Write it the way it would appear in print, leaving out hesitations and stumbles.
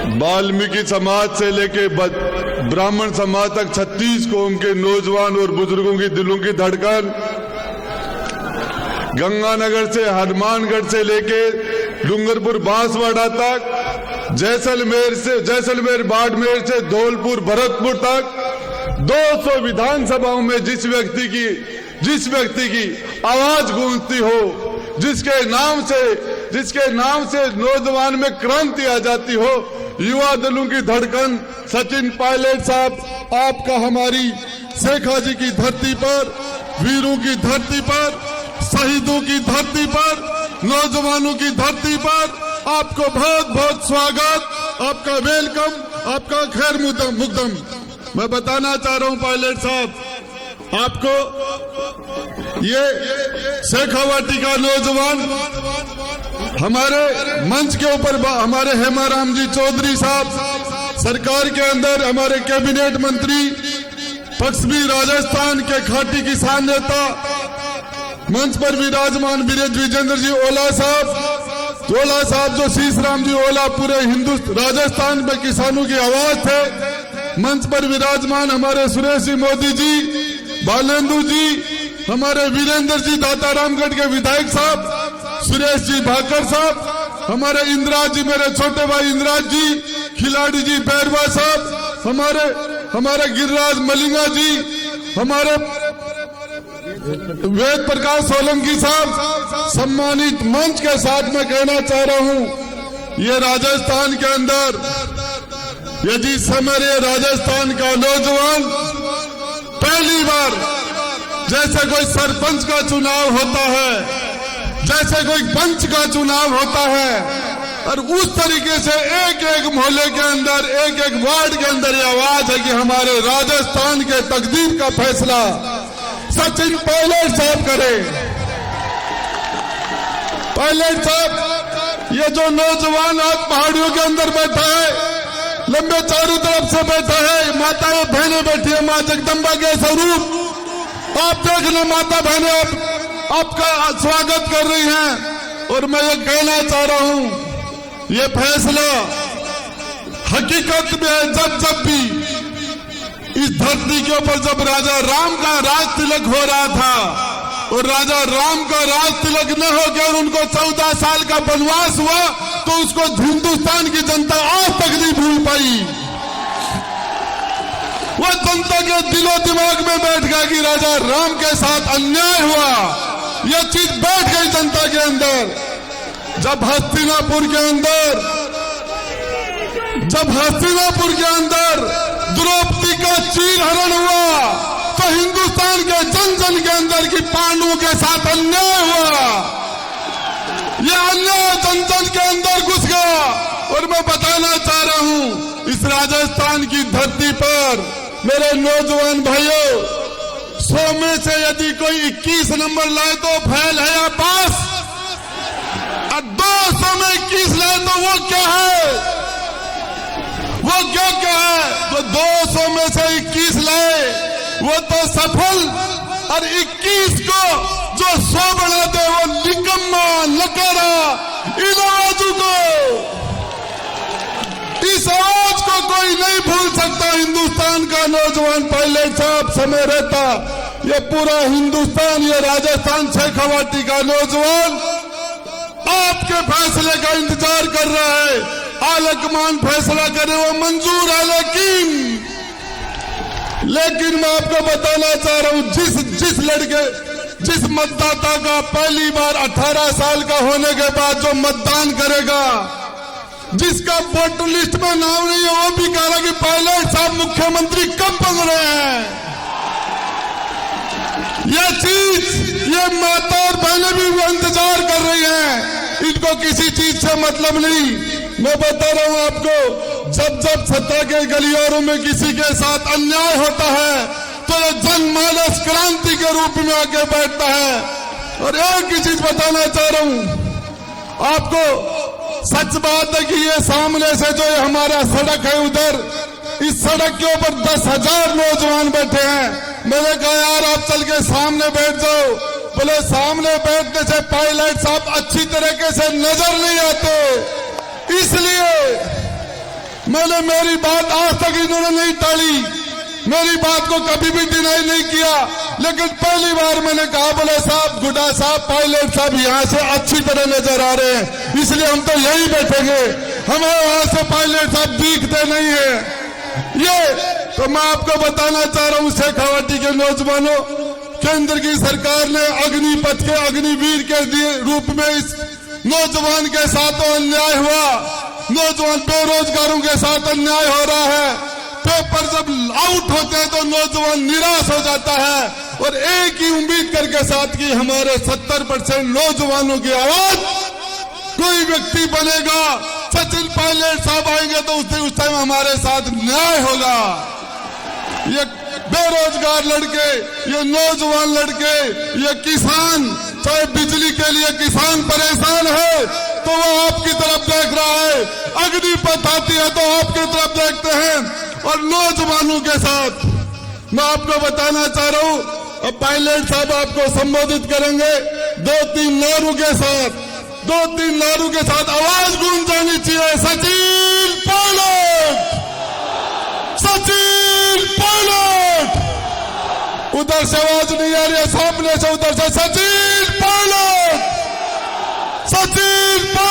वाल्मीकि समाज से लेके ब्राह्मण समाज तक 36 कौम के नौजवान और बुजुर्गों की दिलों की धड़कन, गंगानगर से हनुमानगढ़ से लेके डूंगरपुर बांसवाड़ा तक, जैसलमेर बाड़मेर से धौलपुर भरतपुर तक 200 विधानसभाओं में जिस व्यक्ति की आवाज गूंजती हो, जिसके नाम से नौजवान में क्रांति आ जाती हो, युवा दलों की धड़कन सचिन पायलट साहब, आपका हमारी शेखाजी की धरती पर, वीरों की धरती पर, शहीदों की धरती पर, नौजवानों की धरती पर आपको बहुत बहुत स्वागत, आपका वेलकम, आपका खैर मुकदम। मैं बताना चाह रहा हूं पायलट साहब आपको, ये शेखावाटी का नौजवान हमारे मंच के ऊपर हमारे हेमाराम जी चौधरी साहब, सरकार के अंदर हमारे कैबिनेट मंत्री, पश्चिमी राजस्थान के खाटी किसान नेता, मंच पर विराजमान विजेंद्र जी ओला साहब जो शीशराम जी ओला पूरे राजस्थान में किसानों की आवाज थे। मंच पर विराजमान हमारे सुरेश जी मोदी जी, बालेंदु जी, हमारे वीरेंद्र जी दातारामगढ़ के विधायक साहब, सुरेश जी भाकर साहब, हमारे इंद्राज जी, मेरे छोटे भाई इंद्राज जी, खिलाड़ी जी बैरवा साहब, हमारे गिरिराज मलिंगा जी, हमारे वेद प्रकाश सोलंकी साहब, सम्मानित मंच के साथ में कहना चाह रहा हूं, ये राजस्थान के अंदर ये जिस समय राजस्थान का नौजवान पहली बार जैसे कोई सरपंच का चुनाव होता है, जैसे कोई पंच का चुनाव होता है, और उस तरीके से एक एक मोहल्ले के अंदर, एक एक वार्ड के अंदर ये आवाज है कि हमारे राजस्थान के तकदीर का फैसला सचिन पायलट साहब करें। पायलट साहब, ये जो नौजवान आज पहाड़ियों के अंदर बैठा है, लंबे चारों तरफ से बैठा है, माताएं बहनें बैठी है, मां जगदम्बा के स्वरूप आप देख लें, माता बहनें आपका स्वागत कर रही हैं। और मैं ये कहना चाह रहा हूं, ये फैसला हकीकत में जब भी इस धरती के ऊपर जब राजा राम का राज तिलक हो रहा था और राजा राम का राज तिलक न हो गया और उनको 14 साल का वनवास हुआ, तो उसको हिंदुस्तान की जनता आज तक नहीं भूल पाई। वो जनता के दिलो दिमाग में बैठ गया कि राजा राम के साथ अन्याय हुआ, यह चीज बैठ गई जनता के अंदर। जब हस्तिनापुर के अंदर द्रौपदी का चीर हरण हुआ, तो हिंदुस्तान के जन के अंदर की पांडवों के साथ अन्याय हुआ, यह अन्याय जन के अंदर घुस गया। और मैं बताना चाह रहा हूं, इस राजस्थान की धरती पर मेरे नौजवान भाइयों, 100 में से यदि कोई 21 नंबर लाए तो फैल है या पास, और 200 में 21 लाए तो वो क्या है, वो क्या है। तो 200 में से 21 लाए वो तो सफल, और 21 को जो 100 बना दे वो निकम्मा नकारा। इन आवाजों को, इस आवाज को कोई नहीं भूल सकता। हिंदुस्तान का नौजवान पायलट साहब समय रहता, ये पूरा हिंदुस्तान, ये राजस्थान शेखावाटी का नौजवान आपके फैसले का इंतजार कर रहा है। आलकमान फैसला करे वो मंजूर है, लेकिन मैं आपको बताना चाह रहा हूं, जिस मतदाता का पहली बार 18 साल का होने के बाद जो मतदान करेगा, जिसका वोटर लिस्ट में नाम नहीं है, वो भी कह रहा कि पायलट साहब मुख्यमंत्री कब बन रहे हैं। ये चीज ये माता और बहनें भी इंतजार कर रही हैं, इनको किसी चीज से मतलब नहीं। मैं बता रहा हूं आपको, जब सत्ता के गलियारों में किसी के साथ अन्याय होता है तो ये जनमानस क्रांति के रूप में आके बैठता है। और एक ही चीज बताना चाह रहा हूं आपको, सच बात है कि ये सामने से जो हमारा सड़क है, उधर इस सड़क के ऊपर 10,000 नौजवान बैठे हैं। मैंने कहा यार आप चल के सामने बैठ जाओ, बोले सामने बैठने से पायलट साहब अच्छी तरीके से नजर नहीं आते, मैंने मेरी बात आज तक इन्होंने नहीं टाली, मेरी बात को कभी भी डिनाई नहीं किया, लेकिन पहली बार मैंने कहा बोले साहब, गुड्डा साहब, पायलट साहब यहाँ से अच्छी तरह नजर आ रहे हैं, इसलिए हम तो यही बैठेंगे, हमें वहां से पायलट साहब दिखते नहीं है। ये तो मैं आपको बताना चाह रहा हूँ शेखावाटी के नौजवानों, केंद्र की सरकार ने अग्निपथ के अग्निवीर के रूप में इस नौजवान के साथ अन्याय हुआ, नौजवान बेरोजगारों के साथ अन्याय हो रहा है। पेपर जब आउट होते हैं तो नौजवान निराश हो जाता है और एक ही उम्मीद करके साथ की हमारे 70% नौजवानों की आवाज कोई व्यक्ति बनेगा, सचिन पायलट साहब आएंगे तो उस टाइम हमारे साथ न्याय होगा। ये बेरोजगार लड़के, ये नौजवान लड़के, ये किसान, चाहे बिजली के लिए किसान परेशान है तो वो आपकी तरफ देख रहा है, अग्निपथ आती है तो आपकी तरफ देखते हैं। और नौजवानों के साथ मैं आपको बताना चाह रहा हूं, अब पायलट साहब आपको संबोधित करेंगे 2-3 नारों के साथ, 2-3 नारों के साथ आवाज गूंज जानी चाहिए, सचिन पायलट, सचिन पायलट। उधर से आवाज नहीं आ रही है, सामने से उधर से सचिन पायलट, सचिन पायलट।